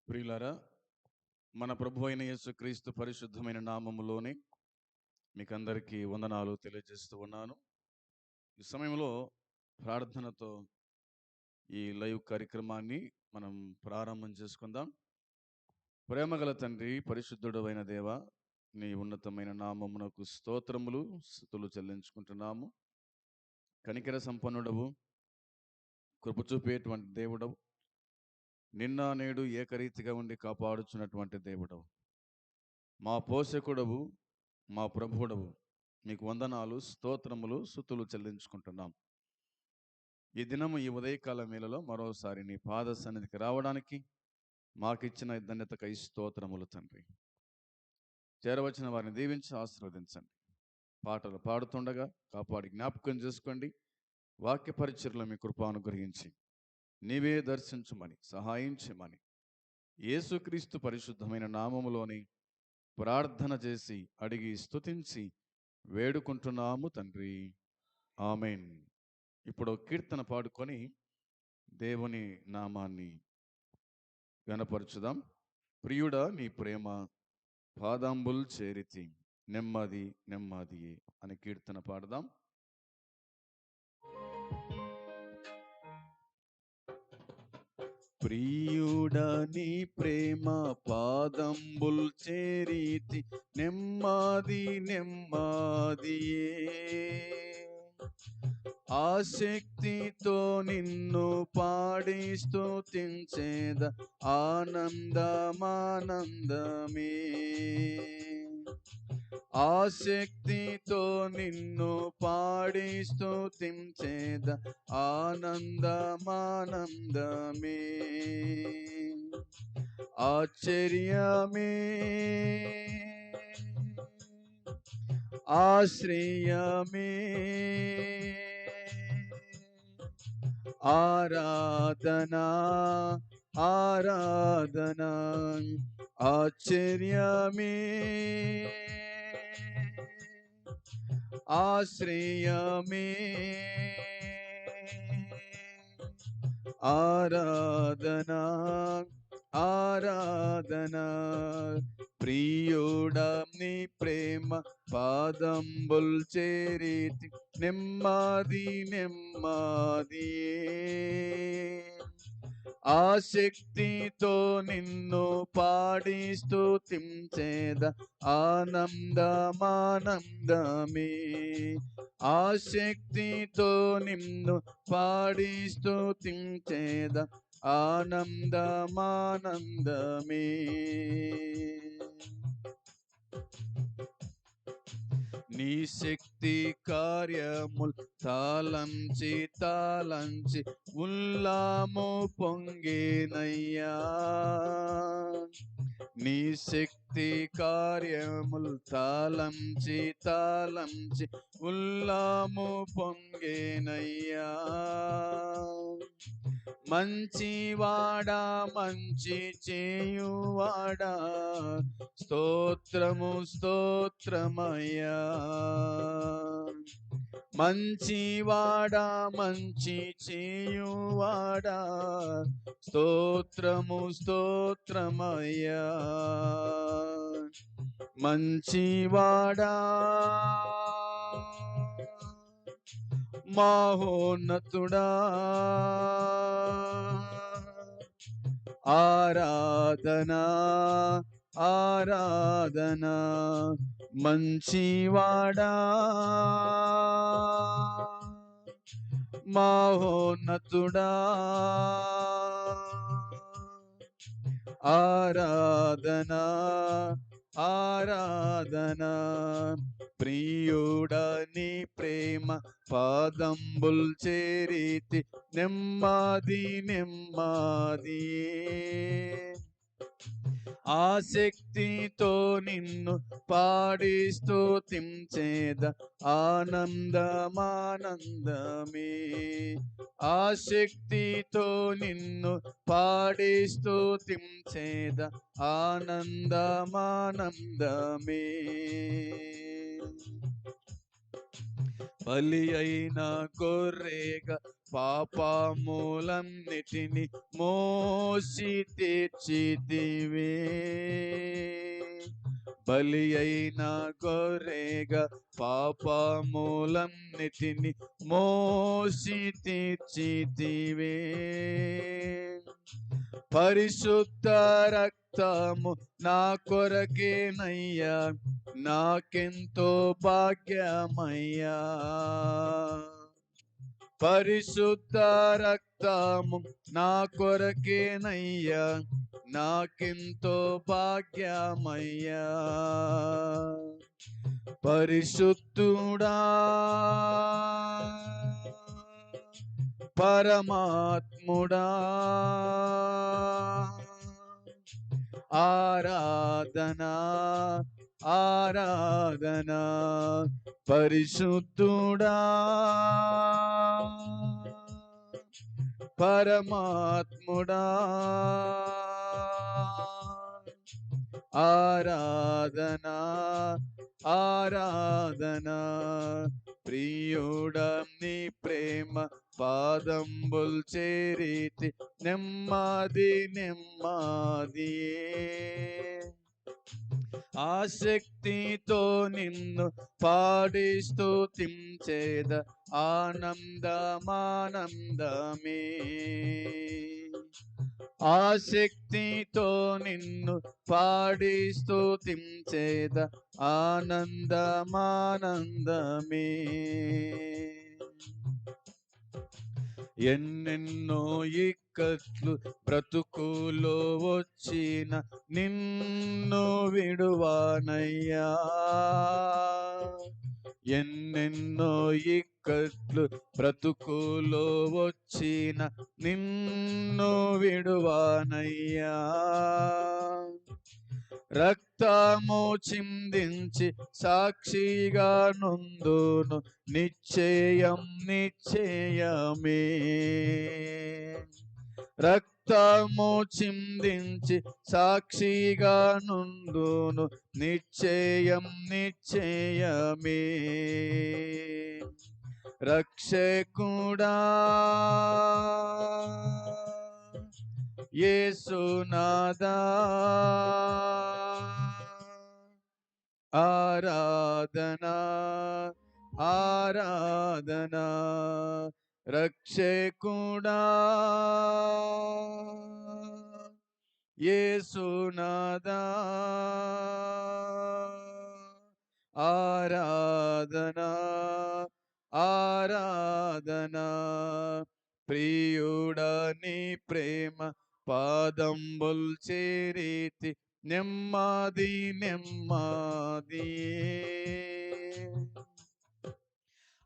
ప్రియులారా, మన ప్రభు అయిన యేసుక్రీస్తు పరిశుద్ధమైన నామములోనే మీకందరికీ వందనాలు తెలియజేస్తూ ఉన్నాను. ఈ సమయంలో ప్రార్థనతో ఈ లైవ్ కార్యక్రమాన్ని మనం ప్రారంభం చేసుకుందాం. ప్రేమగల తండ్రి, పరిశుద్ధుడు అయిన దేవ, నీ ఉన్నతమైన నామమునకు స్తోత్రములు స్తుతులు చెల్లించుకుంటున్నాము. కనికర సంపన్నుడవు, కృప చూపేటువంటి దేవుడవు, నిన్న నేడు ఏకరీతిగా ఉండి కాపాడుచున్నటువంటి దేవుడవు, మా పోషకుడవు, మా ప్రభువుడవు, మీకు వందనాలు, స్తోత్రములు, స్తుతులు చెల్లించుకుంటున్నాం. ఈ దినము ఈ ఉదయకాల వేళలో మరోసారి నీ పాద సన్నిధికి రావడానికి మాకిచ్చిన ధన్యతకై స్తోత్రములు తండ్రి. చేరవచ్చిన వారిని దీవించి ఆశీర్వదించండి. పాటలు పాడుతుండగా కాపాడి జ్ఞాపకం చేసుకోండి. వాక్య పరిచర్లో మీ కృప అనుగ్రహించి నీవే దర్శించమని సహాయం చేయమని యేసుక్రీస్తు పరిశుద్ధమైన నామములోని ప్రార్థన చేసి అడిగి స్తుతించి వేడుకుంటున్నాము తండ్రి. ఆమెన్. ఇప్పుడు కీర్తన పాడుకొని దేవుని నామాన్ని గణపరచుదాం. ప్రియుడా నీ ప్రేమ పాదంబుల్ చేరితి, నెమ్మది నెమ్మదియే అని కీర్తన పాడదాం. ప్రియుడా నీ ప్రేమ పాదంబుల్ చేరితి, నెమ్మది నెమ్మదియే. ఆసక్తితో నిన్ను పాడి స్తుతించేద ఆనందమానందమే. ఆసక్తితో నిన్ను పాడి స్తుతించేద ఆనందమానందమే. ఆశ్చర్యమే ఆశ్రయమే, ఆరాధనా ఆరాధనా. ఆశ్చర్యమే ఆశ్రయమే, ఆరాధనా ఆరాధనా. ప్రియుడా నీ ప్రేమ పాదంబుల్ చేరితి, నెమ్మది నెమ్మదియే. ఆసక్తితో నిన్ను పాడి స్తుతించేద ఆనందమానందమే. ఆసక్తితో నిన్ను పాడి స్తుతించేద ఆనందమానందమే. నీ శక్తి కార్యముల్ తాళంచి తాళంచి ఉల్లాము పొంగేనయ్యా. నీ శక్తి కార్యముల్ తాళంచి తాళంచి ఉల్లాము పొంగేనయ్యా. మంచివాడా మంచి చేయువాడా, స్తోత్రము స్తోత్రమయ్యా. మంచివాడా మంచి చేయువాడా, స్తోత్రము స్తోత్రమయ్యా. మంచివాడా మహోన్నతుడా, ఆరాధనా ఆరాధనా. మంచివాడా మహోన్నతుడా, ఆరాధనా ఆరాధనా. ప్రియుడా నీ ప్రేమ పాదంబుల్ చేరితి, నెమ్మది నెమ్మదియే. ఆసక్తితో నిన్ను పాడి స్తుతించేద ఆనందమానందమే. ఆసక్తితో నిన్ను పాడి స్తుతించేద ఆనందమానందమే. బలి అయిన గొర్రెగా పాపములన్నిటిని మోసి తీర్చితివే. బలి అయిన గొర్రెగా పాపములన్నిటిని మోసి తీర్చితివే. పరిశుద్ధ రక్తము నా కొరకేనయ్యా, నాకెంతో భాగ్యమయ్యా. పరిశుద్ధ రక్తము నా కొరకేనయ్యా, నాకెంతో భాగ్యమయ్యా. పరిశుద్ధుడా పరమాత్ముడా, ఆరాధనా ఆరాధనా. పరిశుద్ధుడా పరమాత్ముడా, ఆరాధనా ఆరాధనా. ప్రియుడా నీ ప్రేమ పాదంబుల్ చేరితి, నెమ్మది నెమ్మదియే. ఆసక్తితో నిన్ను పాడి స్తుతించేద, ఆనందమానందమే. ఆసక్తితో నిన్ను పాడి స్తుతించేద, ఆనందమానందమే. ఎన్నెన్నో ఇక్కట్లు బ్రతుకులో వచ్చిన నిన్ను విడువానయ్యా. ఎన్నెన్నో ఇక్కట్లు బ్రతుకులో వచ్చిన నిన్ను విడువానయ్యా. రక్తము చిందించి సాక్షిగా నొందును, నిశ్చయం నిశ్చయమే. రక్తము చిందించి సాక్షిగా నుండును, నిశ్చయం నిశ్చయమే. రక్షకుడా యేసునాథా, ఆరాధనా ఆరాధనా. రక్షకుడా యేసునాథా, ఆరాధనా ఆరాధనా. ప్రియుడా నీ ప్రేమ పాదంబుల్ చేరితి, నెమ్మది నెమ్మదియే.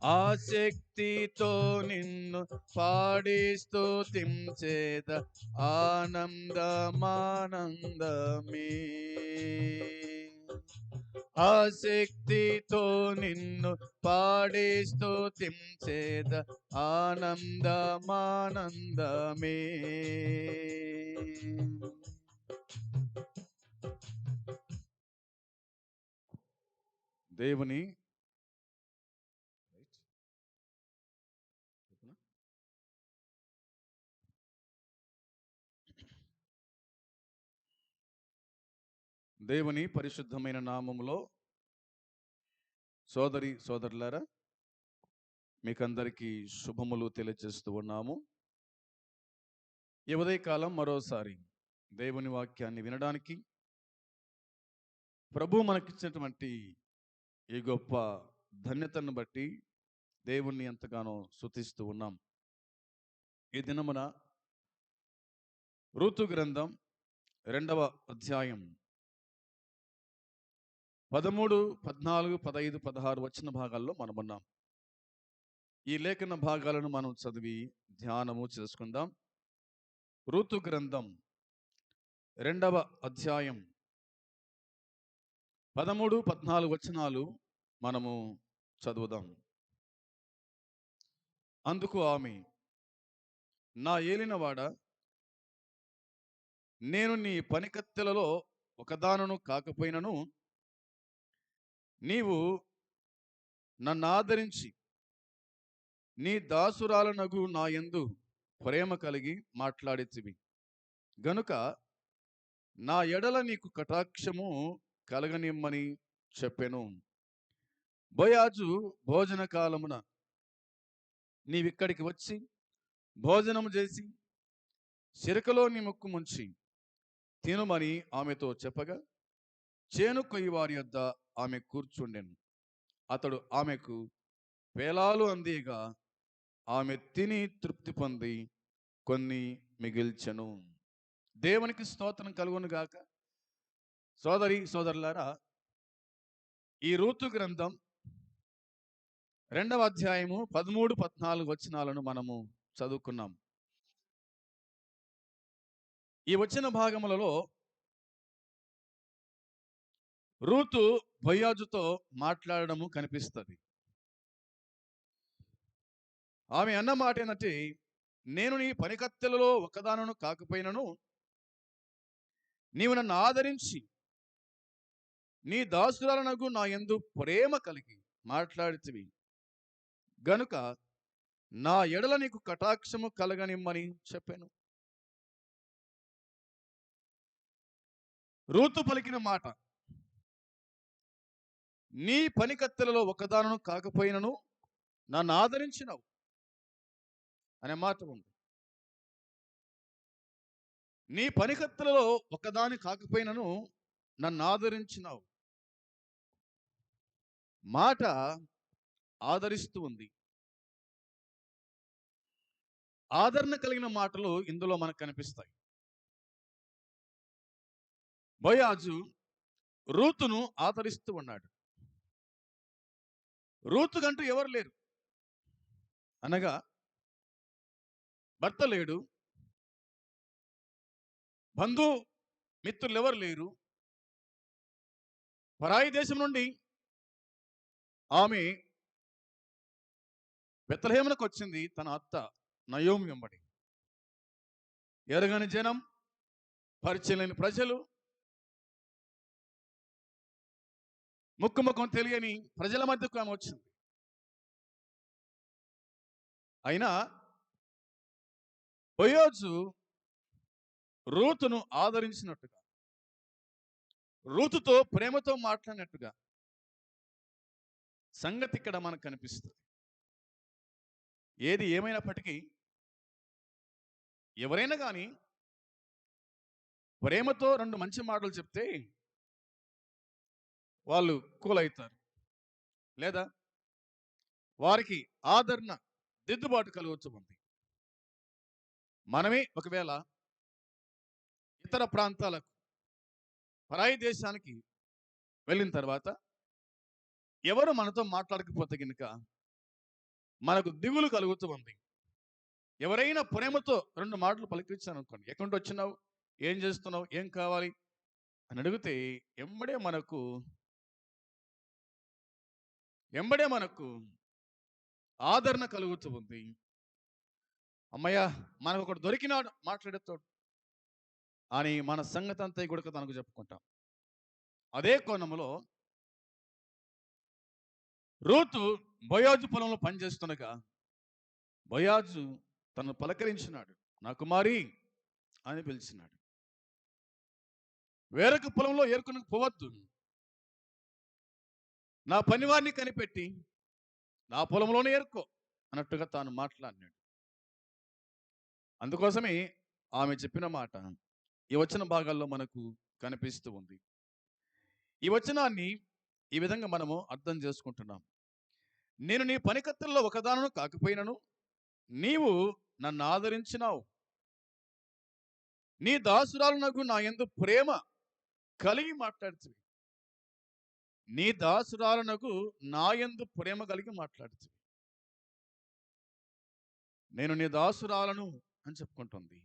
ఆసక్తితో నిన్ను పాడి స్తుతించేద, ఆనందమానందమే. ఆసక్తితో నిన్ను పాడి స్తుతించేద, ఆనందమానందమే. దేవుని దేవుని పరిశుద్ధమైన నామములో సోదరి సోదరులారా, మీకందరికీ శుభములు తెలియజేస్తూ ఉన్నాము. ఈ ఉదయకాలం మరోసారి దేవుని వాక్యాన్ని వినడానికి ప్రభు మనకిచ్చినటువంటి ఈ గొప్ప ధన్యతను బట్టి దేవుణ్ణి ఎంతగానో స్తుతిస్తూ ఉన్నాం. ఈ దినమున రూతు గ్రంథం 2వ అధ్యాయం 13, 14, 15, 16 వచ్చిన భాగాల్లో మనమున్నాం. ఈ లేఖన భాగాలను మనం చదివి ధ్యానము చేసుకుందాం. రూతు గ్రంథం 2వ అధ్యాయం 13, 14 వచనాలు మనము చదువుదాం. అందుకు ఆమె, నా ఏలినవాడ, నేను నీ పనికత్తెలలో ఒకదానను కాకపోయినను నీవు నన్ను ఆదరించి నీ దాసురాలనగు నా యందు ప్రేమ కలిగి మాట్లాడితివి గనుక నా ఎడల నీకు కటాక్షము కలగనిమ్మని చెప్పెను. బోయాజు భోజన కాలమున నీవిక్కడికి వచ్చి భోజనము చేసి సిరకలో నీ ముక్కు ముంచి తినుమని ఆమెతో చెప్పగా చేను కొయ్యి వారి యొద్ద ఆమె కూర్చుండెను. అతడు ఆమెకు పేలాలు అందియగా ఆమె తిని తృప్తి పొంది కొన్ని మిగిల్చెను. దేవునికి స్తోత్రం కలుగును గాక. సోదరి సోదరులారా, ఈ రూతు గ్రంథం 2వ అధ్యాయము 13, 14 వచనాలను మనము చదువుకున్నాం. ఈ వచ్చిన భాగములలో రూతు బోయాజుతో మాట్లాడడము కనిపిస్తుంది. ఆమె అన్న మాట ఏంటంటే, నేను నీ పనికత్తెలలో ఒకదానను కాకపోయినను నీవు నన్ను ఆదరించి నీ దాసురాలనగు నా యందు ప్రేమ కలిగి మాట్లాడితివి గనుక నా ఎడల నీకు కటాక్షము కలగనిమ్మని చెప్పాను. రూతు పలికిన మాట, నీ పనికత్తెలలో ఒకదానను కాకపోయినను నన్ను ఆదరించినవు అనే మాట ఉంది. నీ పనికత్తెలలో ఒకదాని కాకపోయినను నన్ను ఆదరించినావు మాట ఆదరిస్తూ ఉంది. ఆదరణ కలిగిన మాటలు ఇందులో మనకు కనిపిస్తాయి. బోయాజు రూతును ఆదరిస్తూ ఉన్నాడు. రూతు కంటూ ఎవరు లేరు, అనగా భర్త లేడు, బంధు మిత్రులు ఎవరు లేరు. పరాయి దేశం నుండి ఆమె బెత్లెహేమునకు వచ్చింది తన అత్త నయోమి వెంబడి. ఎరగని జనం, పరిచయం లేని ప్రజలు, ముఖం తెలియని ప్రజల మధ్యకు ఆమె వచ్చింది. అయినా బోయాజు రూతును ఆదరించినట్టుగా, రూతుతో ప్రేమతో మాట్లాడినట్టుగా సంగతి ఇక్కడ మనకు కనిపిస్తుంది. ఏది ఏమైనప్పటికీ ఎవరైనా కానీ ప్రేమతో 2 మంచి మాటలు చెప్తే వాళ్ళు కూల్ అవుతారు, లేదా వారికి ఆదరణ, దిద్దుబాటు కలుగవచ్చు ఉంది. మనమే ఒకవేళ ఇతర ప్రాంతాలకు, పరాయి దేశానికి వెళ్ళిన తర్వాత ఎవరు మనతో మాట్లాడకపోతే కనుక మనకు దిగులు కలుగుతూ ఉంది. ఎవరైనా ప్రేమతో 2 మాటలు పలికించాను అనుకోండి, ఎక్కడి నుండి వచ్చినావు, ఏం చేస్తున్నావు, ఏం కావాలి అని అడిగితే ఎంబడే మనకు ఆదరణ కలుగుతూ ఉంది. అమ్మయ్య, మనకు ఒకటి దొరికినాడు మాట్లాడేతోడు అని మన సంగతి అంతా కూడా తనకు చెప్పుకుంటాం. అదే కోణంలో రూతు బోయాజు పొలంలో పనిచేస్తుండగా బోయాజు తను పలకరించినాడు, నా కుమారి అని పిలిచినాడు. వేరొక పొలంలో ఏరుకుని పోవద్దు, నా పనివారిని కనిపెట్టి నా పొలంలోనే ఏరుకో అన్నట్టుగా తాను మాట్లాడినాడు. అందుకోసమే ఆమె చెప్పిన మాట ఈ వచన భాగాల్లో మనకు కనిపిస్తూ ఉంది. ఈ వచనాన్ని ఈ విధంగా మనము అర్థం చేసుకుంటున్నాం. నేను నీ పనికత్తెలలో ఒకదానను కాకపోయినను నీవు నన్ను ఆదరించినావు, నీ దాసురాలనగు నా యందు ప్రేమ కలిగి మాట్లాడుతుంది. నీ దాసురాలనగు నా యందు ప్రేమ కలిగి మాట్లాడుతుంది. నేను నీ దాసురాలను అని చెప్పుకుంటుంది.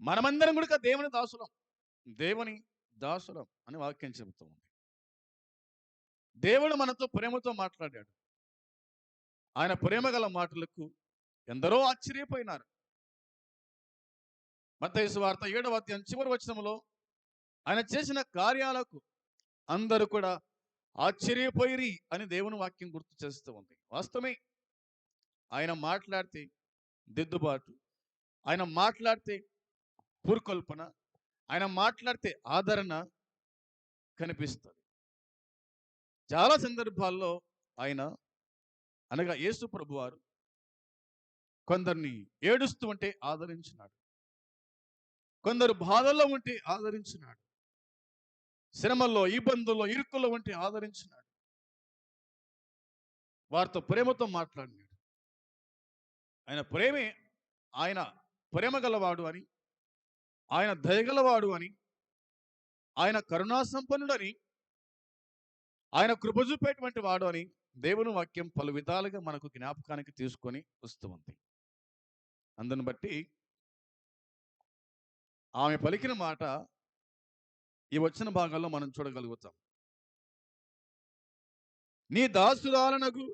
మనమందరం కూడా దేవుని దాసులం అని వాక్యం చెబుతూ ఉంది. దేవుడు మనతో ప్రేమతో మాట్లాడాడు. ఆయన ప్రేమ గల మాటలకు ఎందరో ఆశ్చర్యపోయినారు. మత్తయి సువార్త 7వ అధ్యాయం చివరి వచనంలో ఆయన చేసిన కార్యాలకు అందరూ కూడా ఆశ్చర్యపోయిరి అని దేవుని వాక్యం గుర్తు చేస్తూ ఉంది. వాస్తవమే. ఆయన మాట్లాడితే దిద్దుబాటు, ఆయన మాట్లాడితే పురుకొల్పన, ఆయన మాట్లాడితే ఆదరణ కనిపిస్తుంది. చాలా సందర్భాల్లో ఆయన అనగా యేసు ప్రభువారు కొందరిని ఏడుస్తూ ఉంటే ఆదరించినాడు, కొందరు బాధల్లో ఉంటే ఆదరించినాడు, శ్రమల్లో, ఇబ్బందుల్లో, ఇరుకుల్లో ఉంటే ఆదరించినాడు, వారితో ప్రేమతో మాట్లాడినాడు. ఆయన ప్రేమే, ఆయన ప్రేమ గలవాడు అని, ఆయన దయగలవాడు అని, ఆయన కరుణా సంపన్నుడని, ఆయన కృప చూపేటువంటి వాడు అని దేవుని వాక్యం పలు విధాలుగా మనకు జ్ఞాపకానికి తీసుకొని వస్తూ ఉంది. అందుని బట్టి ఆమె పలికిన మాట ఈ వచ్చిన భాగాల్లో మనం చూడగలుగుతాం. నీ దాసురాలనగు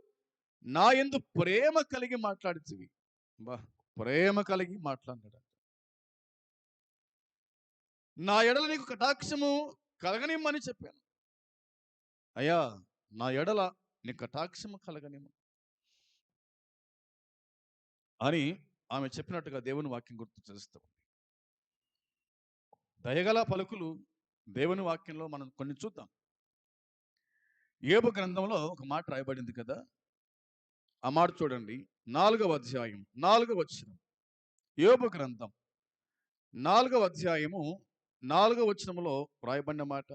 నా యందు ప్రేమ కలిగి మాట్లాడుతీవి. బా, ప్రేమ కలిగి మాట్లాడినాడు. నా ఎడల నీకు కటాక్షము కలగనిమ్మని చెప్పాను. అయ్యా, నా ఎడల నీ కటాక్షము కలగనిమ్ము అని ఆమె చెప్పినట్టుగా దేవుని వాక్యం గుర్తు చేస్తాం. దయగల పలుకులు దేవుని వాక్యంలో మనం కొన్ని చూద్దాం. యోబు గ్రంథంలో ఒక మాట రాయబడింది కదా, ఆ మాట చూడండి. 4వ అధ్యాయం 4వ వచనం. యోబు గ్రంథం 4వ అధ్యాయము 4వ వచనంలో రాయబడిన మాట,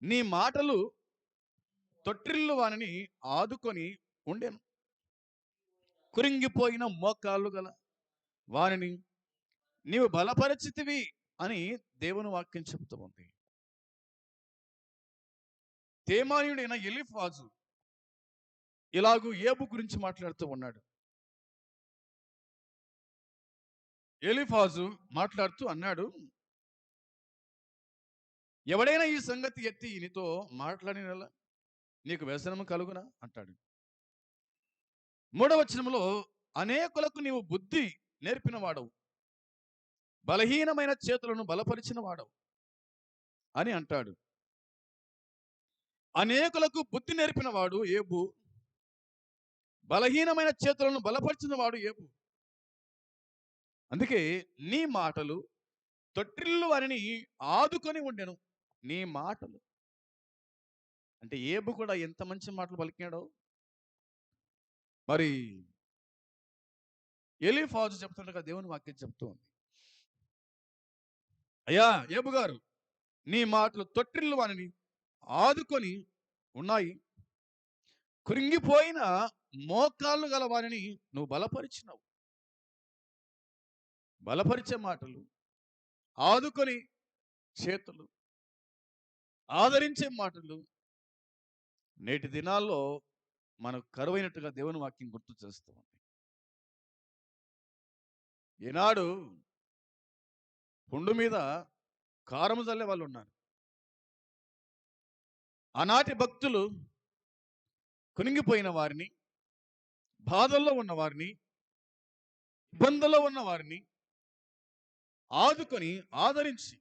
నీ మాటలు తొట్టిల్లు వానిని ఆదుకొని ఉండెను, కురింగిపోయిన మోకాళ్ళు గల వానిని నీవు బలపరిచితివి అని దేవుని వాక్యం చెబుతూ ఉంది. తేమానీయుడైన ఎలీఫాజు ఇలాగూ యోబు గురించి మాట్లాడుతూ ఉన్నాడు. ఎలీఫాజు మాట్లాడుతూ అన్నాడు, ఎవడైనా ఈ సంగతి ఎత్తి నీతో మాట్లాడినలా నీకు వ్యసనము కలుగునా అంటాడు. 3వ వచనంలో, అనేకులకు నీవు బుద్ధి నేర్పిన వాడవు, బలహీనమైన చేతులను బలపరిచిన వాడవు అని అంటాడు. అనేకులకు బుద్ధి నేర్పిన వాడు యోబు, బలహీనమైన చేతులను బలపరిచిన వాడు యోబు. అందుకే నీ మాటలు తొట్టిల్లు వారిని ఆదుకొని ఉండెను. నీ మాటలు అంటే యోబు కూడా ఎంత మంచి మాటలు పలికినాడో మరి ఎలీఫాజు చెప్తుండగా దేవుని వాక్యం చెప్తూ ఉంది. అయ్యా యోబు గారు, నీ మాటలు తొట్టిల్లు వారిని ఆదుకొని ఉన్నాయి, కృంగిపోయిన మోకాళ్ళు గల వారిని నువ్వు బలపరిచినావు. బలపరిచే మాటలు, ఆదుకొని చేతులు, ఆదరించే మాటలు నేటి దినాల్లో మనకు కరువైనట్టుగా దేవుని వాక్యం గుర్తు చేస్తూ ఉంది. ఈనాడు పుండు మీద కారము చల్లే వాళ్ళు ఉన్నారు. ఆనాటి భక్తులు కునిగిపోయిన వారిని, బాధల్లో ఉన్న వారిని, ఇబ్బందుల్లో ఉన్న వారిని ఆదుకొని ఆదరించి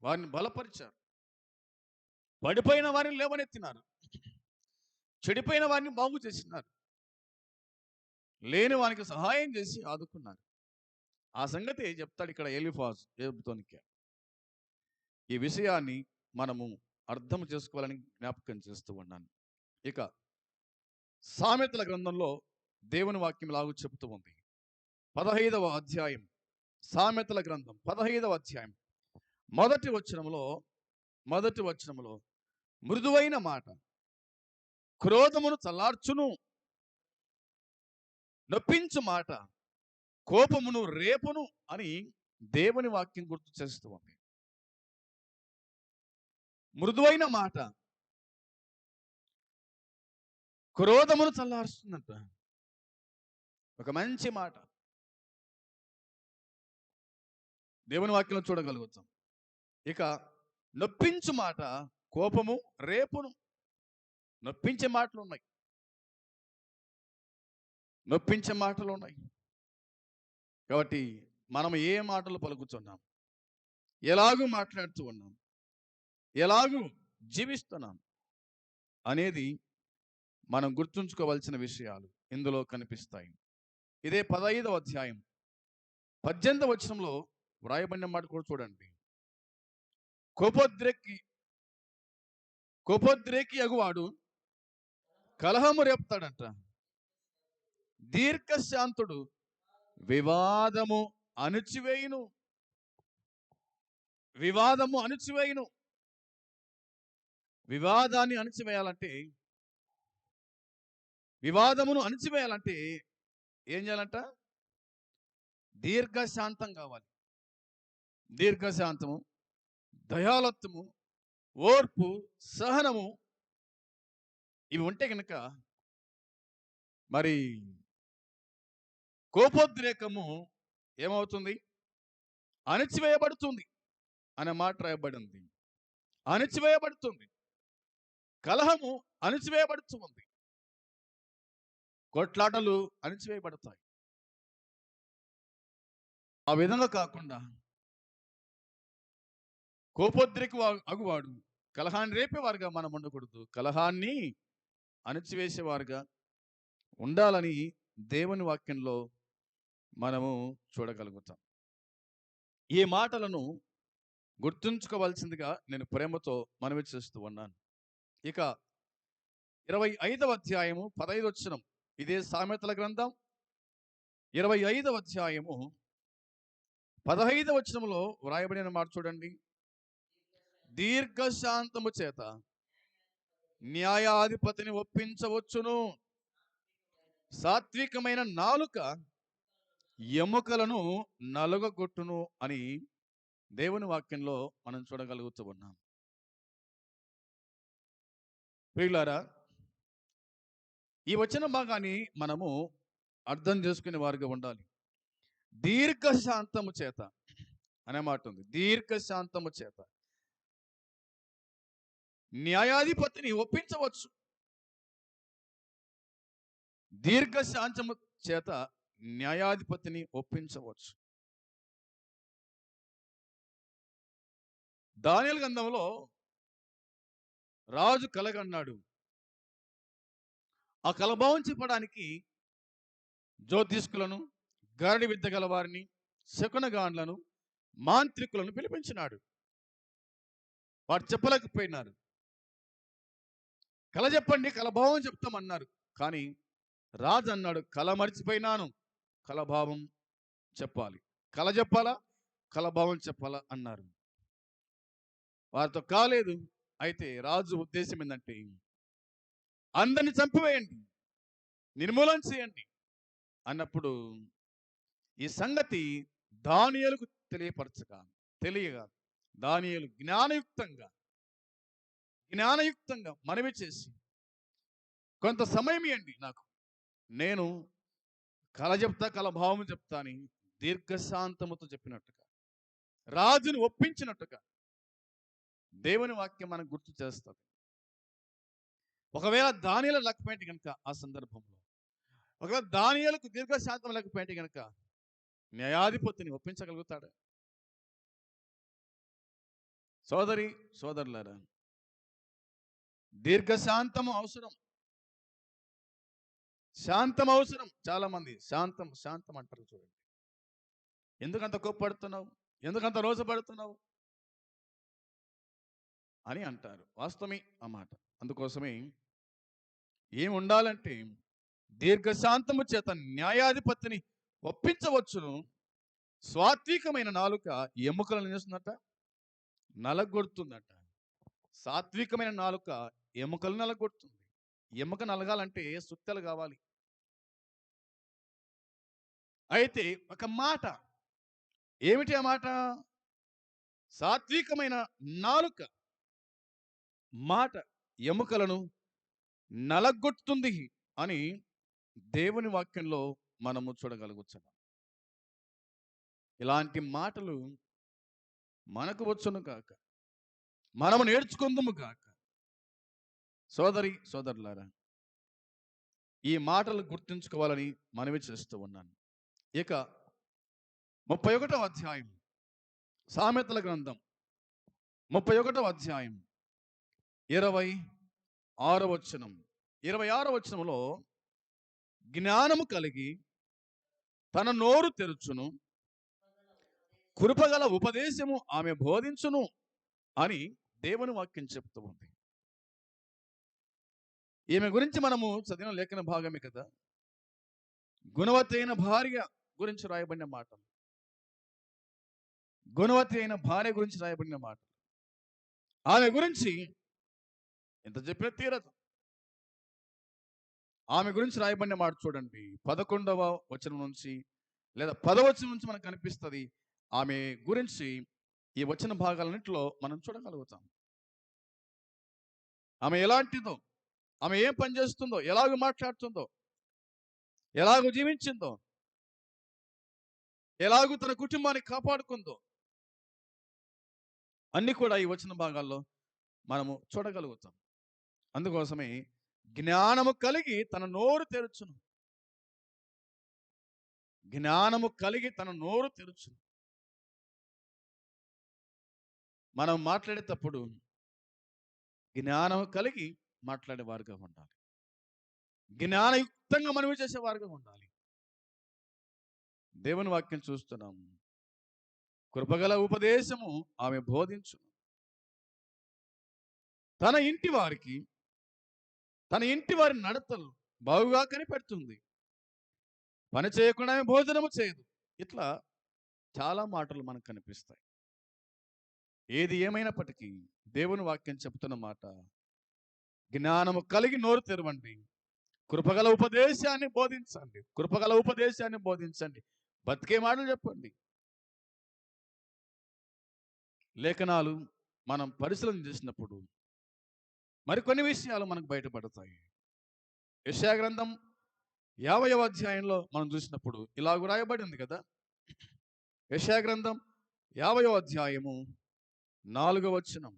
వారిని బలపరిచారు. పడిపోయిన వారిని లేవనెత్తినారు, చెడిపోయిన వారిని బాగు చేసినారు, లేని వారికి సహాయం చేసి ఆదుకున్నారు. ఆ సంగతి చెప్తాడు ఇక్కడ ఎలీఫాజు యోబుతోనికి. ఈ విషయాన్ని మనము అర్థం చేసుకోవాలని జ్ఞాపకం చేస్తూ ఉన్నాను. ఇక సామెతల గ్రంథంలో దేవుని వాక్యం లాగు చెబుతూ ఉంది. 15వ అధ్యాయం, సామెతల గ్రంథం 15వ అధ్యాయం మొదటి వచనములో మృదువైన మాట క్రోధమును చల్లార్చును, నొప్పించు మాట కోపమును రేపును అని దేవుని వాక్యం గుర్తు చేస్తూ ఉంది. మృదువైన మాట క్రోధమును చల్లారుస్తుందంట. ఒక మంచి మాట దేవుని వాక్యంలో చూడగలుగుతాం. ఇక నొప్పించు మాట కోపము రేపును. నొప్పించే మాటలు ఉన్నాయి, నొప్పించే మాటలు ఉన్నాయి. కాబట్టి మనం ఏ మాటలు పలుకుతున్నాం, ఎలాగూ మాట్లాడుతూ ఉన్నాం, ఎలాగూ జీవిస్తున్నాను అనేది మనం గుర్తుంచుకోవాల్సిన విషయాలు ఇందులో కనిపిస్తాయి. ఇదే 15వ అధ్యాయం 18వ వచనంలో వ్రాయబడిన మాట కూడా చూడండి. కోపోద్రేకి కోపోద్రేకి అగువాడు కలహము రేపుతాడంట. దీర్ఘశాంతుడు వివాదము అణిచివేయును. వివాదము అణిచివేయును. వివాదాన్ని అణిచివేయాలంటే, వివాదమును అణిచివేయాలంటే ఏం చేయాలంట? దీర్ఘశాంతం కావాలి. దీర్ఘశాంతము, దయాలత్వము, ఓర్పు, సహనము ఇవి ఉంటే కనుక మరి కోపోద్రేకము ఏమవుతుంది? అణిచివేయబడుతుంది అనే మాట రాయబడింది. అణిచివేయబడుతుంది. కలహము అణిచివేయబడుతుంది. కొట్లాటలు అణిచివేయబడతాయి. ఆ విధంగా కాకుండా కోపోద్రేకి అగువాడు కలహాన్ని రేపేవారుగా మనం ఉండకూడదు. కలహాన్ని అణిచివేసేవారుగా ఉండాలని దేవుని వాక్యంలో మనము చూడగలుగుతాం. ఈ మాటలను గుర్తుంచుకోవాల్సిందిగా నేను ప్రేమతో మనవి చేస్తూ ఉన్నాను. ఇక 25వ అధ్యాయము 15 వచనం, ఇదే సామెతల గ్రంథం 25వ అధ్యాయము 15వ వచనంలో వ్రాయబడిన మాట చూడండి. దీర్ఘశాంతము చేత న్యాయాధిపతిని ఒప్పించవచ్చును. సాత్వికమైన నాలుక ఎముకలను నలుగగొట్టును అని దేవుని వాక్యంలో మనం చూడగలుగుతూ ఉన్నాం. ప్రియులారా, ఈ వచన భాగాన్ని మనము అర్థం చేసుకునే వారుగా ఉండాలి. దీర్ఘశాంతము చేత అనే మాట ఉంది. దీర్ఘశాంతము చేత న్యాయాధిపతిని ఒప్పించవచ్చు. దీర్ఘశాంతము చేత న్యాయాధిపతిని ఒప్పించవచ్చు. దానియేలు గ్రంథంలో రాజు కలగన్నాడు. ఆ కలభావం చెప్పడానికి జ్యోతిష్కులను, గారడి విద్య గల వారిని, శకునగాండ్లను, మాంత్రికులను పిలిపించినాడు. వారు చెప్పలేకపోయినారు. కల చెప్పండి, కలభావం చెప్తామన్నారు. కానీ రాజు అన్నాడు, కల మర్చిపోయినాను, కలభావం చెప్పాలి. కల చెప్పాలా, కలభావం చెప్పాలా అన్నారు. వారితో కాలేదు. అయితే రాజు ఉద్దేశం ఏంటంటే, అందరిని చంపివేయండి, నిర్మూలన చేయండి అన్నప్పుడు ఈ సంగతి దానియేలుకు తెలియగా దానియేలు జ్ఞానయుక్తంగా మనవి చేసి, కొంత సమయం ఇవ్వండి నాకు, నేను కల చెప్తా, కలభావం చెప్తా అని దీర్ఘశాంతముతో చెప్పినట్టుగా, రాజుని ఒప్పించినట్టుగా దేవుని వాక్యం మనకు గుర్తు చేస్తుంది. ఒకవేళ దానియేలు లేకపోయింటే కనుక, ఆ సందర్భంలో ఒకవేళ దానియేలుకు దీర్ఘశాంతం లేకపోయింటే కనుక న్యాయాధిపతిని ఒప్పించగలుగుతాడు? సోదరులారా, దీర్ఘశాంతము అవసరం. శాంతం అవసరం. చాలా మంది శాంతం శాంతం అంటారు. చూడండి, ఎందుకంత కోప్పడుతున్నావు, ఎందుకంత రోజుపడుతున్నావు అని అంటారు. వాస్తవమే ఆ మాట. అందుకోసమే ఏం ఉండాలంటే, దీర్ఘశాంతము చేత న్యాయాధిపతిని ఒప్పించవచ్చును. సాత్వికమైన నాలుక ఎముకలను చేస్తుందట, నలగొడుతుందట. సాత్వికమైన నాలుక ఎముకలు నలగొడుతుంది. ఎముక నలగాలంటే సుత్తెలు కావాలి. అయితే ఒక మాట, ఏమిటి ఆ మాట? సాత్వికమైన నాలుక మాట ఎముకలను నలగొట్టుతుంది అని దేవుని వాక్యంలో మనము చూడగలుగుతున్నాం. ఇలాంటి మాటలు మనకు వచ్చును కాక, మనము నేర్చుకుందుము కాక. సోదరులారా, ఈ మాటలు గుర్తుంచుకోవాలని మనవి చేస్తూ ఉన్నాను. ఇక 31వ అధ్యాయం సామెతల గ్రంథం 31వ అధ్యాయం 26వ వచనం. 26వ వచనంలో జ్ఞానము కలిగి తన నోరు తెరుచును, కృపగల ఉపదేశము ఆమె బోధించును అని దేవుని వాక్యం చెప్తూ ఉంది. ఈమె గురించి మనము చదివిన లేఖన భాగమే కదా. గుణవతి అయిన భార్య గురించి రాయబడిన మాటలు. గుణవతి అయిన భార్య గురించి రాయబడిన మాటలు. ఆమె గురించి ఎంత చెప్పినా తీరదు. ఆమె గురించి రాయబడిన మాట చూడండి, 11వ వచనం నుంచి లేదా 10వ వచనం నుంచి మనకు కనిపిస్తుంది. ఆమె గురించి ఈ వచన భాగాలన్నింటిలో మనం చూడగలుగుతాం. ఆమె ఎలాంటిదో, ఆమె ఏం పని చేస్తుందో, ఎలాగ మాట్లాడుతుందో, ఎలాగ జీవించిందో, ఎలాగూ తన కుటుంబాన్ని కాపాడుకుందో అన్ని కూడా ఈ వచన భాగాల్లో మనము చూడగలుగుతాం. అందుకోసమే జ్ఞానము కలిగి తన నోరు తెరుచును. జ్ఞానము కలిగి తన నోరు తెరుచును. మనం మాట్లాడేటప్పుడు జ్ఞానము కలిగి మాట్లాడేవారుగా ఉండాలి. జ్ఞానయుక్తంగా మనవి చేసేవారుగా ఉండాలి. దేవుని వాక్యం చూస్తున్నాం. కృపగల ఉపదేశము ఆమె బోధించు. తన ఇంటి వారి నడతలు బాగుగా కనిపెడుతుంది. పని చేయకుండా ఆమె భోజనము చేయదు. ఇట్లా చాలా మాటలు మనకు కనిపిస్తాయి. ఏది ఏమైనప్పటికీ దేవుని వాక్యం చెబుతున్న మాట, జ్ఞానము కలిగి నోరు తెరవండి, కృపగల ఉపదేశాన్ని బోధించండి. కృపగల ఉపదేశాన్ని బోధించండి. బతికే మాటలు చెప్పండి. లేఖనాలు మనం పరిశీలన చేసినప్పుడు మరికొన్ని విషయాలు మనకు బయటపడతాయి. యెషయా గ్రంథం 50వ అధ్యాయంలో మనం చూసినప్పుడు ఇలాగ రాయబడింది కదా. యెషయా గ్రంథం 50వ అధ్యాయము 4వ వచనం.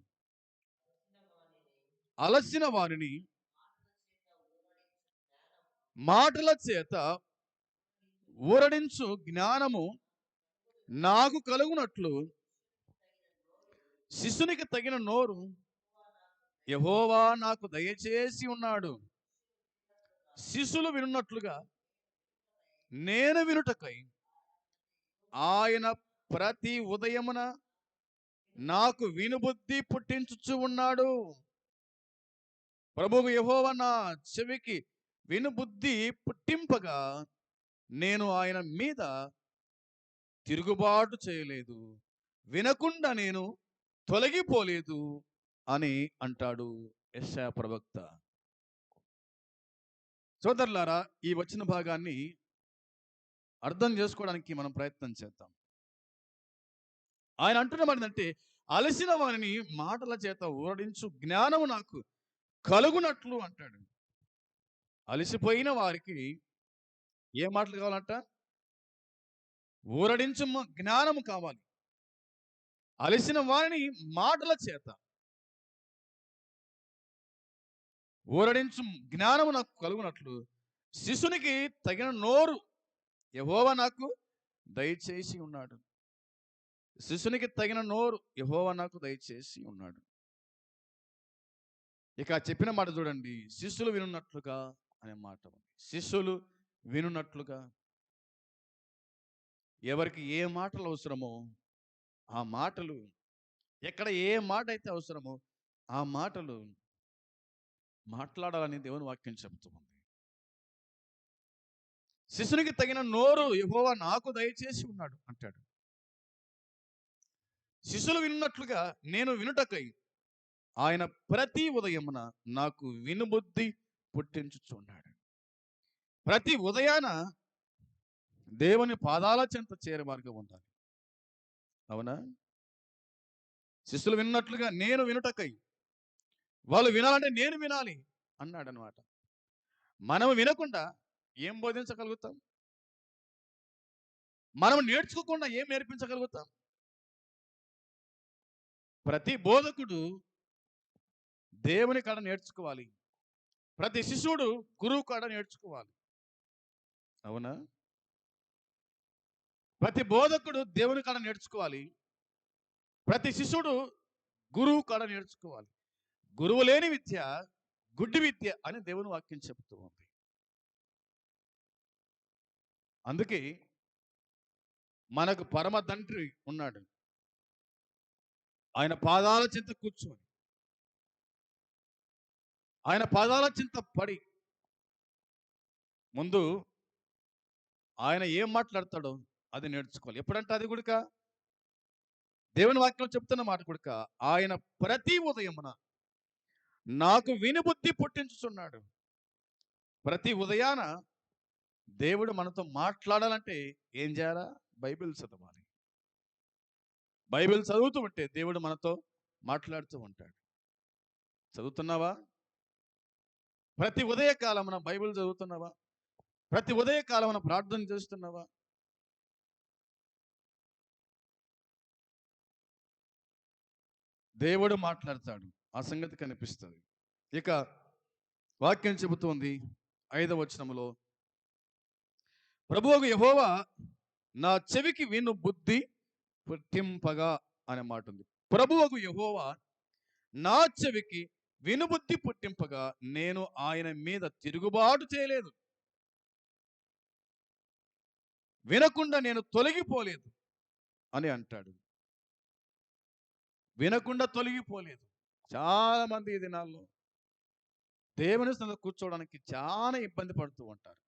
అలసిన వారిని మాటల చేత ఊరడించు జ్ఞానము నాకు కలుగునట్లు శిశునికి తగిన నోరు యెహోవా నాకు దయచేసి ఉన్నాడు. శిశులు వినున్నట్లుగా నేను వినుటకై ఆయన ప్రతి ఉదయమున నాకు వినుబుద్ధి పుట్టించుచు ఉన్నాడు. ప్రభువు యెహోవా నా చెవికి వినుబుద్ధి పుట్టింపగా నేను ఆయన మీద తిరుగుబాటు చేయలేదు, వినకుండా నేను తొలగిపోలేదు అని అంటాడు యెషయా ప్రవక్త. సోదరులారా, ఈ వచన భాగాన్ని అర్థం చేసుకోవడానికి మనం ప్రయత్నం చేద్దాం. ఆయన అంటున్న ఏంటంటే, అలసిన వారిని మాటల చేత ఊరడించు జ్ఞానము నాకు కలుగునట్లు అంటాడు. అలసిపోయిన వారికి ఏ మాటలు కావాలంట? ఊరడించు జ్ఞానము కావాలి. అలసిన వారిని మాటల చేత ఊరడించు జ్ఞానము నాకు కలుగునట్లు శిశునికి తగిన నోరు యెహోవా నాకు దయచేసి ఉన్నాడు. శిశునికి తగిన నోరు యెహోవా నాకు దయచేసి ఉన్నాడు. ఇక చెప్పిన మాట చూడండి, శిశులు వినున్నట్లుగా అనే మాట ఉంది. శిశులు వినున్నట్లుగా. ఎవరికి ఏ మాటలు అవసరమో ఆ మాటలు, ఎక్కడ ఏ మాట అయితే అవసరమో ఆ మాటలు మాట్లాడాలని దేవుని వాక్యం చెబుతూ ఉంది. శిశునికి తగిన నోరు యెహోవా నాకు దయచేసి ఉన్నాడు అంటాడు. శిశులు వినున్నట్లుగా నేను వినుటకై ఆయన ప్రతి ఉదయమున నాకు వినుబుద్ధి పుట్టించుచున్నాడు. ప్రతి ఉదయాన దేవుని పాదాల చెంత చేరే మార్గం ఉండాలి. అవునా? శిశులు విన్నట్లుగా నేను వినుటకై, వాళ్ళు వినాలంటే నేను వినాలి అన్నాడు అనమాట. మనం వినకుండా ఏం బోధించగలుగుతాం? మనం నేర్చుకోకుండా ఏం నేర్పించగలుగుతాం? ప్రతి బోధకుడు దేవుని కాడ నేర్చుకోవాలి. ప్రతి శిశువుడు గురువు కాడ నేర్చుకోవాలి. అవునా? ప్రతి బోధకుడు దేవుని కాడ నేర్చుకోవాలి. ప్రతి శిశువుడు గురువు కాడ నేర్చుకోవాలి. గురువు లేని విద్య గుడ్డి విద్య అని దేవుని వాక్యం చెబుతూ ఉంది. అందుకే మనకు పరమ తండ్రి ఉన్నాడు. ఆయన పాదాల చింత కూర్చొని, ఆయన పాదాల చింత పడి, ముందు ఆయన ఏం మాట్లాడతాడో అది నేర్చుకోవాలి. ఎప్పుడంటే అది గుడిక దేవుని వాక్యం చెప్తున్న మాట గుడిక, ఆయన ప్రతి ఉదయమున నాకు వినుబుద్ధి పుట్టించుచున్నాడు. ప్రతి ఉదయాన దేవుడు మనతో మాట్లాడాలంటే ఏం చేయాలా? బైబిల్ చదవాలి. బైబిల్ చదువుతూ ఉంటే దేవుడు మనతో మాట్లాడుతూ ఉంటాడు. చదువుతున్నావా? ప్రతి ఉదయకాలమున బైబిల్ చదువుతున్నావా? ప్రతి ఉదయకాలమున ప్రార్థన చేస్తున్నావా? దేవుడు మాట్లాడతాడు. ఆ సంగతి కనిపిస్తుంది. ఇక వాక్యం చెబుతోంది 5వ వచనములో, ప్రభువగు యెహోవా నా చెవికి విను బుద్ధి పుట్టింపగా అనే మాట ఉంది. ప్రభువగు యెహోవా నా చెవికి వినుబుద్ధి పుట్టింపగా నేను ఆయన మీద తిరుగుబాటు చేయలేదు, వినకుండా నేను తొలగిపోలేదు అని అంటాడు. వినకుండా తొలగిపోలేదు. చాలా మంది ఈ దినాల్లో దేవుని సన్నిధిలో కూర్చోవడానికి చాలా ఇబ్బంది పడుతూ ఉంటారు.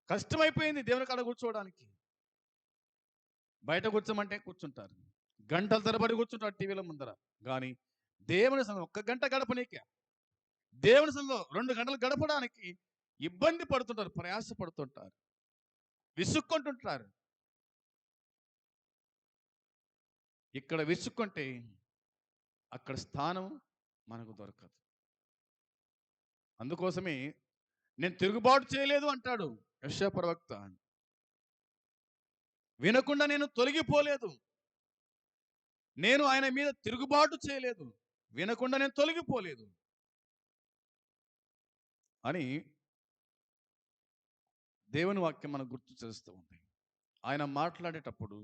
కష్టమైపోయింది దేవుని కాడ కూర్చోవడానికి. బయట కూర్చోమంటే కూర్చుంటారు, గంటల తరబడి కూర్చుంటారు టీవీల ముందర. కానీ దేవుని సన్నిధిలో ఒక్క గంట గడపనీకే, దేవుని సన్నిధిలో 2 గంటలు గడపడానికి ఇబ్బంది పడుతుంటారు, ప్రయాస పడుతుంటారు, విసుక్కుంటుంటారు. ఇక్కడ విసుక్కుంటే అక్కడ స్థానం మనకు దొరకదు. అందుకోసమే నేను తిరుగుబాటు చేయలేదు అంటాడు యెషయా ప్రవక్త. వినకుండా నేను తొలగిపోలేదు, నేను ఆయన మీద తిరుగుబాటు చేయలేదు, వినకుండా నేను తొలగిపోలేదు అని దేవుని వాక్యం మనకు గుర్తు చేస్తూ ఉంది. ఆయన మాట్లాడేటప్పుడు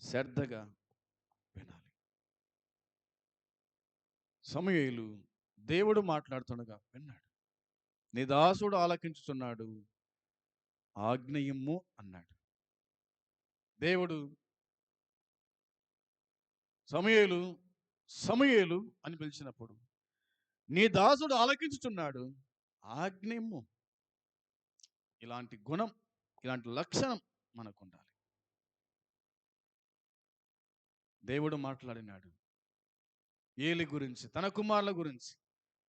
శ్రద్ధగా వినాలి. సమూయేలు దేవుడు మాట్లాడుతుండగా విన్నాడు. నీ దాసుడు ఆలకించుచున్నాడు, ఆజ్ఞయిమ్ము అన్నాడు. దేవుడు సమూయేలు సమూయేలు అని పిలిచినప్పుడు, నీ దాసుడు ఆలకించుచున్నాడు, ఆజ్ఞయిమ్ము. ఇలాంటి గుణం, ఇలాంటి లక్షణం మనకు ఉండాలి. దేవుడు మాట్లాడినాడు ఏలి గురించి, తన కుమారుల గురించి,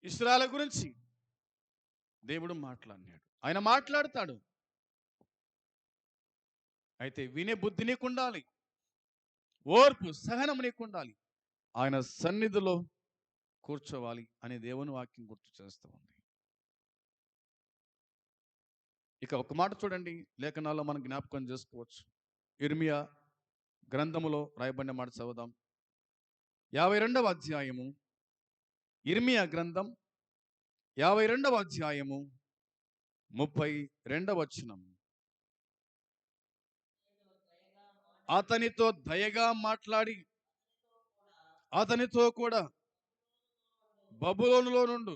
ఇశ్రాయేలు గురించి దేవుడు మాట్లాడినాడు. ఆయన మాట్లాడతాడు. అయితే వినే బుద్ధి నీకు ఉండాలి, ఓర్పు సహనం నీకు ఉండాలి, ఆయన సన్నిధిలో కూర్చోవాలి అని దేవుని వాక్యం గుర్తు చేస్తూ ఉంది. ఇక ఒక మాట చూడండి, లేఖనాల్లో మనం జ్ఞాపకం చేసుకోవచ్చు. ఇర్మియా గ్రంథములో రాయబడిన మాట చదువుదాం. 52వ అధ్యాయము, ఇర్మియా గ్రంథం 52వ అధ్యాయము 32వ వచనం. అతనితో దయగా మాట్లాడి అతనితో కూడా బబులోనులో నుండు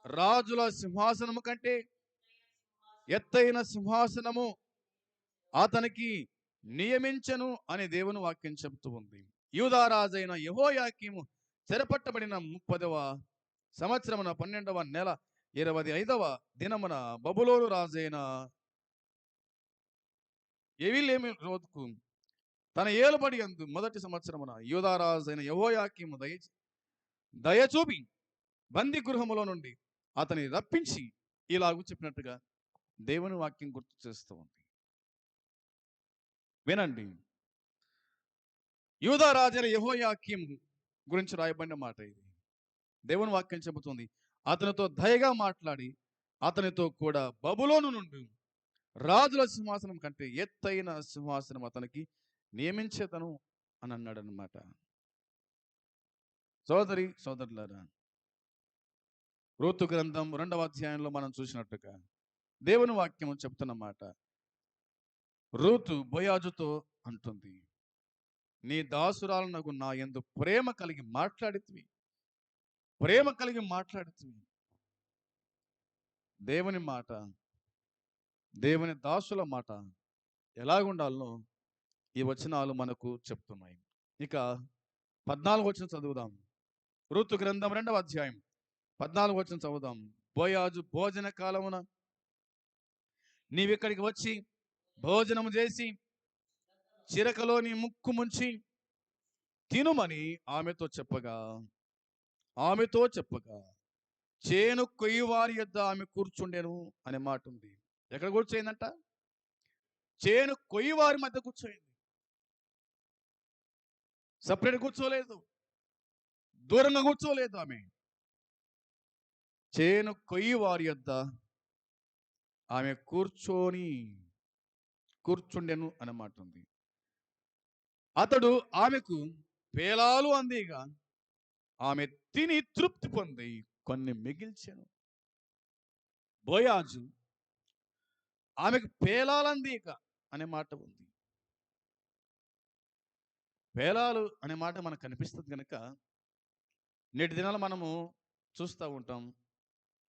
రాజుల సింహాసనము కంటే ఎత్తైన సింహాసనము అతనికి నియమించను అని దేవుని వాక్యం చెబుతూ ఉంది. యూదా రాజైన యెహోయాకీము చెరపట్టబడిన 30వ సంవత్సరమున 12వ నెల 25వ దినమున బబులోను రాజైన ఎవిలేమి రోజుకు తన ఏలుబడి అందు మొదటి సంవత్సరమున యూదా రాజైన యెహోయాకీము దయచూపి బందీ గృహములో నుండి అతని రప్పించి ఇలాగూ చెప్పినట్టుగా దేవుని వాక్యం గుర్తు చేస్తూ ఉంది. వినండి, యూదా రాజైన యెహోయాకీము గురించి రాయబడిన మాట ఇది. దేవుని వాక్యం చెబుతుంది, అతనితో దయగా మాట్లాడి అతనితో కూడా బబులోను నుండి రాజుల సింహాసనం కంటే ఎత్తైన సింహాసనం అతనికి నియమించేతను అని అన్నాడు అనమాట. సోదరి సోదరులారా, రూతు గ్రంథం 2వ అధ్యాయంలో మనం చూసినట్టుగా దేవుని వాక్యం చెప్తున్న మాట, రూతు బోయాజుతో అంటుంది, నీ దాసురాలనగు నా యందు ప్రేమ కలిగి మాట్లాడితివి. దేవుని మాట, దేవుని దాసుల మాట ఎలాగుండాలనో ఈ వచనాలు మనకు చెప్తున్నాయి. ఇక 14 వచనం చదువుదాం. రూతు గ్రంథం 2వ అధ్యాయం 14 వచనం చదువుదాం. బోయాజు భోజన కాలమున నీవిక్కడికి వచ్చి భోజనము చేసి చిరకలో నీ ముక్కు ముంచి తినుమని ఆమెతో చెప్పగా చేను కొయ్యవారి యొద్ద ఆమె కూర్చుండెను అనే మాట ఉంది. ఎక్కడ కూర్చోయిందంట? చేను కొయ్యవారి మధ్య కూర్చోయింది. సపరేట్ కూర్చోలేదు, దూరంగా కూర్చోలేదు. ఆమె చేను కొయ్యవారి యొద్ద ఆమె కూర్చుండెను అనే మాట ఉంది. అతడు ఆమెకు పేలాలు అందిగా ఆమె తిని తృప్తి పొంది కొన్ని మిగిల్చెను. బోయాజు ఆమెకు పేలాలందిక అనే మాట ఉంది. పేలాలు అనే మాట మనకు కనిపిస్తుంది కనుక నేటి దినాలు మనము చూస్తూ ఉంటాం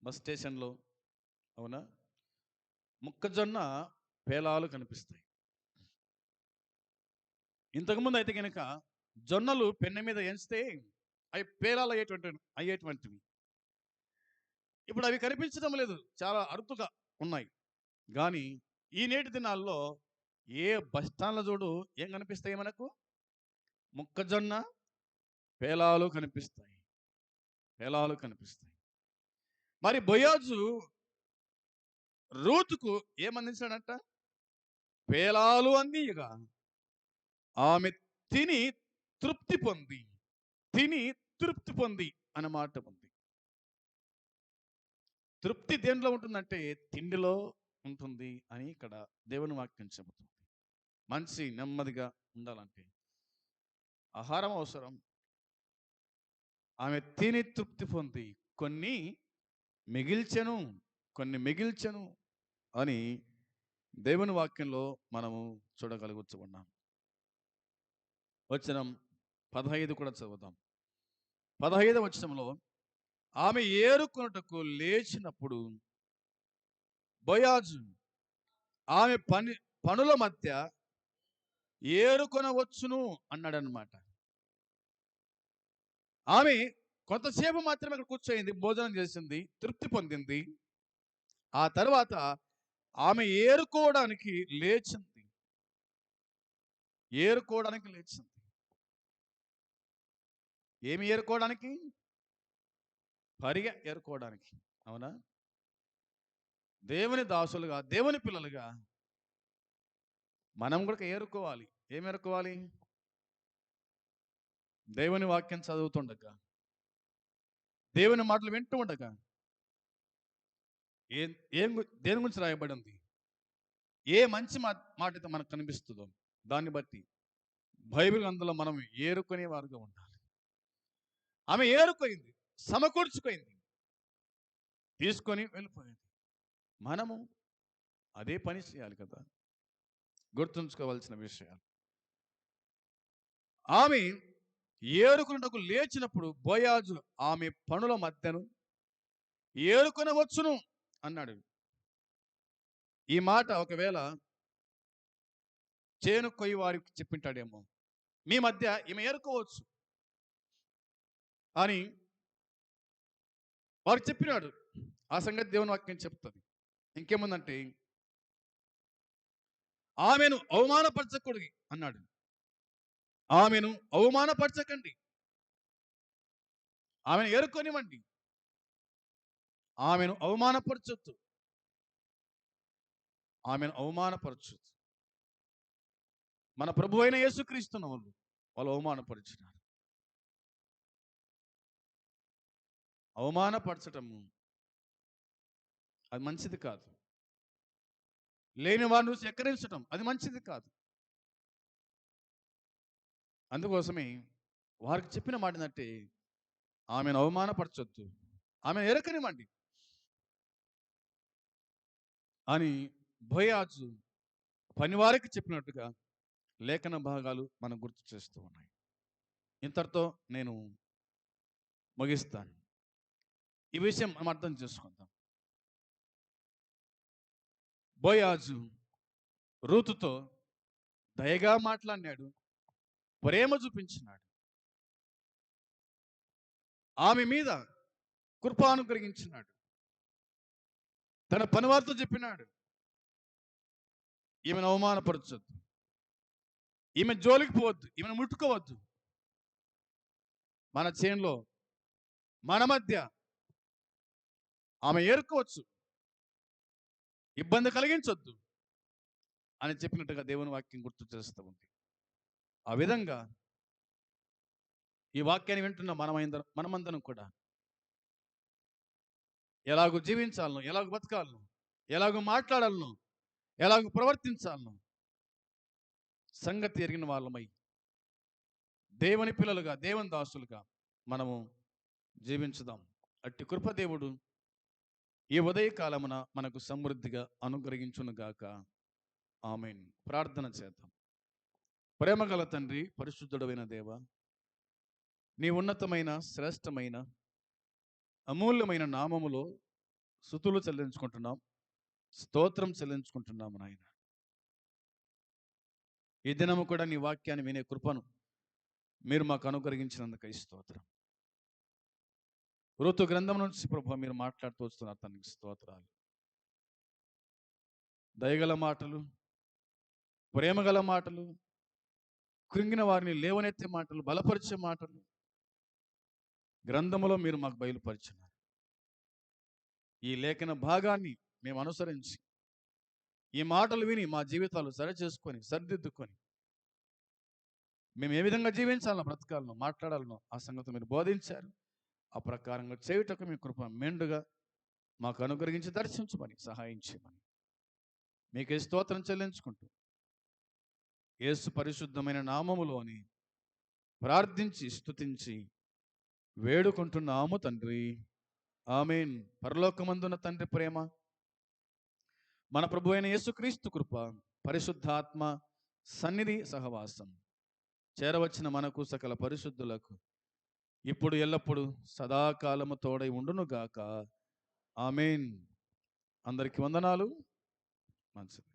బస్ స్టేషన్లో, అవునా, మొక్కజొన్న పేలాలు కనిపిస్తాయి. ఇంతకుముందు అయితే కనుక జొన్నలు పెన్నె మీద ఎంచితే అవి పేలాలు అయ్యేటువంటివి. ఇప్పుడు అవి కనిపించడం లేదు, చాలా అరుదుగా ఉన్నాయి. కానీ ఈ నేటి దినాల్లో ఏ బస్ స్టాండ్లో చూడు ఏం కనిపిస్తాయి? మనకు మొక్కజొన్న పేలాలు కనిపిస్తాయి. మరి బోయాజు రూతుకు ఏమందించాడంట? పేలాలు అందియగా ఆమె తిని తృప్తి పొంది అన్నమాట ఉంది. తృప్తి దేనిలో ఉంటుందంటే తిండిలో ఉంటుంది అని ఇక్కడ దేవుని వాక్యం చెబుతుంది. మనిషి నెమ్మదిగా ఉండాలంటే ఆహారం అవసరం. ఆమె తిని తృప్తి పొంది కొన్ని మిగిల్చెను అని దేవుని వాక్యంలో మనము చూడగలుగుతున్నాం. వచనం 15 కూడా చదువుదాం. 15వ వచనంలో ఆమె ఏరుకొనుటకు లేచినప్పుడు బోయాజు ఆమె పనుల మధ్య ఏరుకొనవచ్చును అన్నాడనమాట. ఆమె కొంతసేపు మాత్రమే అక్కడ కూర్చోయింది, భోజనం చేసింది, తృప్తి పొందింది. ఆ తర్వాత ఆమె ఏరుకోవడానికి లేచింది. ఏమి ఏరుకోవడానికి? పరిగె ఏరుకోవడానికి. అవునా? దేవుని దాసులుగా, దేవుని పిల్లలుగా మనం కూడా ఏరుకోవాలి. ఏం ఏరుకోవాలి? దేవుని వాక్యం చదువుతుండగా, దేవుని మాటలు వింటూ ఉండగా దేని గురించి రాయబడి ఉంది, ఏ మంచి మాట అయితే మనకు కనిపిస్తుందో దాన్ని బట్టి బైబిల్ అందులో మనం ఏరుకునే వారుగా ఉండాలి. ఆమె ఏరుకోయింది, సమకూర్చుకోయింది, తీసుకొని వెళ్ళిపోయింది. మనము అదే పని చేయాలి కదా. గుర్తుంచుకోవాల్సిన విషయాలు. ఆమె ఏరుకున్నటకు లేచినప్పుడు బోయాజు ఆమె పనుల మధ్యను ఏరుకొనవచ్చును అన్నాడు. ఈ మాట ఒకవేళ చేను కొయ్యి వారికి చెప్పింటాడేమో, మీ మధ్య ఈమె ఏరుకోవచ్చు అని వారికి చెప్పినాడు. ఆ సంగతి దేవుని వాక్యం చెప్తుంది. ఇంకేముందంటే ఆమెను అవమానపరచకూడదు అన్నాడు. ఆమెను అవమానపరచకండి, ఆమెను ఏరుకోనివ్వండి, ఆమెను అవమానపరచొద్దు. మన ప్రభు అయిన యేసుక్రీస్తును వాళ్ళు అవమానపరిచినారు. అవమానపరచటము అది మంచిది కాదు. లేని వారిని చూసి ఎక్కరించటం అది మంచిది కాదు. అందుకోసమే వారికి చెప్పిన మాట ఏంటంటే ఆమెను అవమానపరచొద్దు, ఆమెను ఎరకనివ్వండి అని బోయాజు పనివారికి చెప్పినట్టుగా లేఖన భాగాలు మనకు గుర్తు చేస్తూ ఉన్నాయి. ఇంతటితో నేను ముగిస్తాను. ఈ విషయం మనం అర్థం చేసుకుందాం. బోయాజు రూతుతో దయగా మాట్లాడినాడు, ప్రేమ చూపించినాడు, ఆమె మీద కృప అనుగ్రహించినాడు. తన పనివారితో చెప్పినాడు, ఈమెను అవమానపరచొద్దు, ఈమె జోలికి పోవద్దు, ఈమెను ముట్టుకోవద్దు. మన చేనులో మన మధ్య ఆమె ఏరుకోవచ్చు, ఇబ్బంది కలిగించొద్దు అని చెప్పినట్టుగా దేవుని వాక్యం గుర్తు చేస్తూ ఉంది. ఆ విధంగా ఈ వాక్యాన్ని వింటున్న మనమందరం కూడా ఎలాగో జీవించాలను, ఎలాగో బతకాలను, ఎలాగో మాట్లాడాలను, ఎలాగో ప్రవర్తించాలను సంగతి ఎరిగిన వాళ్ళమై దేవుని పిల్లలుగా, దేవుని దాసులుగా మనము జీవించుదాం. అట్టి కృపదేవుడు ఈ ఉదయకాలమున మనకు సమృద్ధిగా అనుగ్రహించునుగాక. ఆమేన్. ప్రార్థన చేద్దాం. ప్రేమగల తండ్రి, పరిశుద్ధుడైన దేవ, నీ ఉన్నతమైన, శ్రేష్టమైన, అమూల్యమైన నామములో స్తుతులు చెల్లించుకుంటున్నాం, స్తోత్రం చెల్లించుకుంటున్నాము నాయన. ఈ దినము కూడా నీ వాక్యాన్ని వినే కృపను మీరు మాకు అనుగ్రహించినందుకై స్తోత్రం. ఋతు గ్రంథం నుంచి ప్రభు మీరు మాట్లాడుతూ వస్తున్నారు, తనకి స్తోత్రాలు. దయగల మాటలు, ప్రేమగల మాటలు, కృంగిన వారిని లేవనెత్తే మాటలు, బలపరిచే మాటలు గ్రంథములో మీరు మాకు బయలుపరిచినారు. ఈ లేఖన భాగాన్ని మేము అనుసరించి ఈ మాటలు విని మా జీవితాలు సరిచేసుకొని సరిదిద్దుకొని మేము ఏ విధంగా జీవించాలనో, బ్రతకాలనో, మాట్లాడాలనో ఆ సంగతి మీరు బోధించారు. ఆ ప్రకారంగా చేయుటకు మీ కృప మెండుగా మాకు అనుగ్రహించి దర్శించమని సహాయం చేయమని మీకే స్తోత్రం చెల్లించుకుంటూ యేసు పరిశుద్ధమైన నామములోని ప్రార్థించి స్తుతించి వేడుకుంటున్నాము తండ్రి. ఆమేన్. పరలోకమందున తండ్రి ప్రేమ, మన ప్రభు అయిన యేసుక్రీస్తు కృప, పరిశుద్ధాత్మ సన్నిధి సహవాసం చేరవచ్చిన మనకు సకల పరిశుద్ధులకు ఇప్పుడు ఎల్లప్పుడు సదాకాలము తోడై ఉండునుగాక. ఆమేన్. అందరికి వందనాలు. మంచిది.